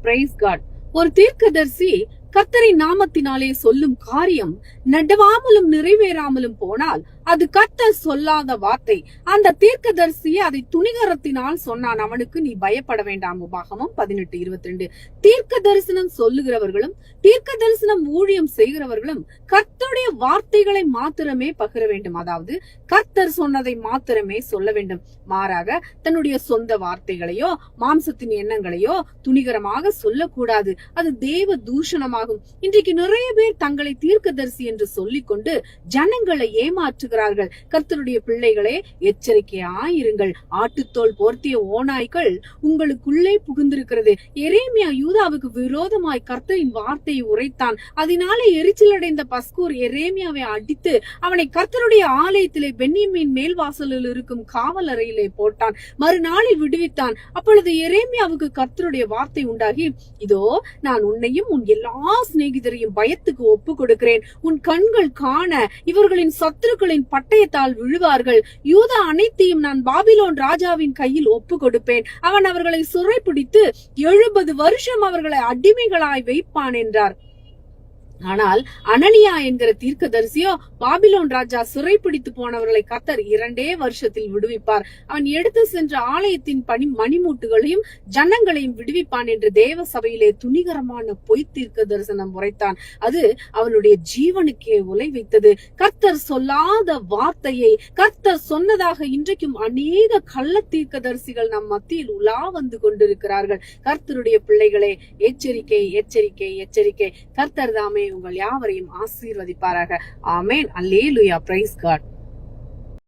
Price God. ஒரு தீர்க்கதரிசி கர்த்தரின் நாமத்தினாலே சொல்லும் காரியம் நடவாமலும் நிறைவேறாமலும் போனால் அது கர்த்தர் சொல்லாத வார்த்தை. அந்த தீர்க்கதரிசி அதை துணிகரத்தினால் சொன்னான். அவனுக்கு நீ பயப்பட வேண்டாம். உபாகமம் 18:22. தீர்க்க தரிசனம் சொல்லுகிறவர்களும் தீர்க்க தரிசனம் ஊழியம் செய்கிறவர்களும் கர்த்தருடைய வார்த்தைகளை மாத்திரமே பகிர வேண்டும். அதாவது கர்த்தர் சொன்னதை மாத்திரமே சொல்ல வேண்டும். மாறாக தன்னுடைய சொந்த வார்த்தைகளையோ மாம்சத்தின் எண்ணங்களையோ துணிகரமாக சொல்லக்கூடாது. அது தேவ தூஷணமாகும். இன்றைக்கு நிறைய பேர் தங்களை தீர்க்கதரிசி என்று சொல்லிக் கொண்டு ஜனங்களை ஏமாற்றுகிறார்கள். கர்த்தருடைய பிள்ளைகளே, எச்சரிக்கையாயிருங்கள். ஆட்டுத்தோல் போர்த்திய ஓநாய்கள் உங்களுக்குள்ளே புகுந்திருக்கிறது. எரேமியா யூதாவுக்கு விரோதமாய் கர்த்தரின் வார்த்தையை உரைத்தான். அதனாலே எரிச்சலடைந்த பஸ்கூர் எரேமியாவை அடித்து அவனை கர்த்தருடைய ஆலயத்திலே பென்யமீன் மேல் வாசலில் இருக்கும் காவல் அறையிலே போட்டான். மறுநாளில் விடுவித்தான். அப்பொழுது எரேமியாவுக்கு கர்த்தருடைய வார்த்தை உண்டாகி, இதோ நான் உன்னையும் உன் எல்லா சிநேகிதரையும் பயத்துக்கு ஒப்பு கொடுக்கிறேன். உன் கண்கள் காண இவர்களின் சத்துருக்களின் பட்டயத்தால் விழுவார்கள். யூதா அனைத்தையும் நான் பாபிலோன் ராஜாவின் கையில் ஒப்பு கொடுப்பேன். அவன் அவர்களை சிறைப்பிடித்து 70 வருஷம் அவர்களை அடிமைகளாய் வைப்பான் என்றார். ஆனால் அனனியா என்கிற தீர்க்கதரிசியோ, பாபிலோன் ராஜா சிறைப்பிடித்து போனவர்களை கர்த்தர் 2 வருஷத்தில் விடுவிப்பார். அவன் எடுத்து சென்ற ஆலயத்தின் மணிமூட்டுகளையும் ஜனங்களையும் விடுவிப்பான் என்று தேவ சபையிலே துணிகரமான பொய் தீர்க்க தரிசனம் உரைத்தான். அது அவனுடைய ஜீவனுக்கே உலை வைத்தது. கர்த்தர் சொல்லாத வார்த்தையை கர்த்தர் சொன்னதாக இன்றைக்கும் அநேக கள்ள தீர்க்கதரிசிகள் நம் மத்தியில் உலா வந்து கொண்டிருக்கிறார்கள். கர்த்தருடைய பிள்ளைகளே, எச்சரிக்கை, எச்சரிக்கை, எச்சரிக்கை. கர்த்தர் தாமே உங்கள் யாவரையும் ஆசீர்வதிப்பாராக. ஆமென். அல்லேலூயா. Praise God.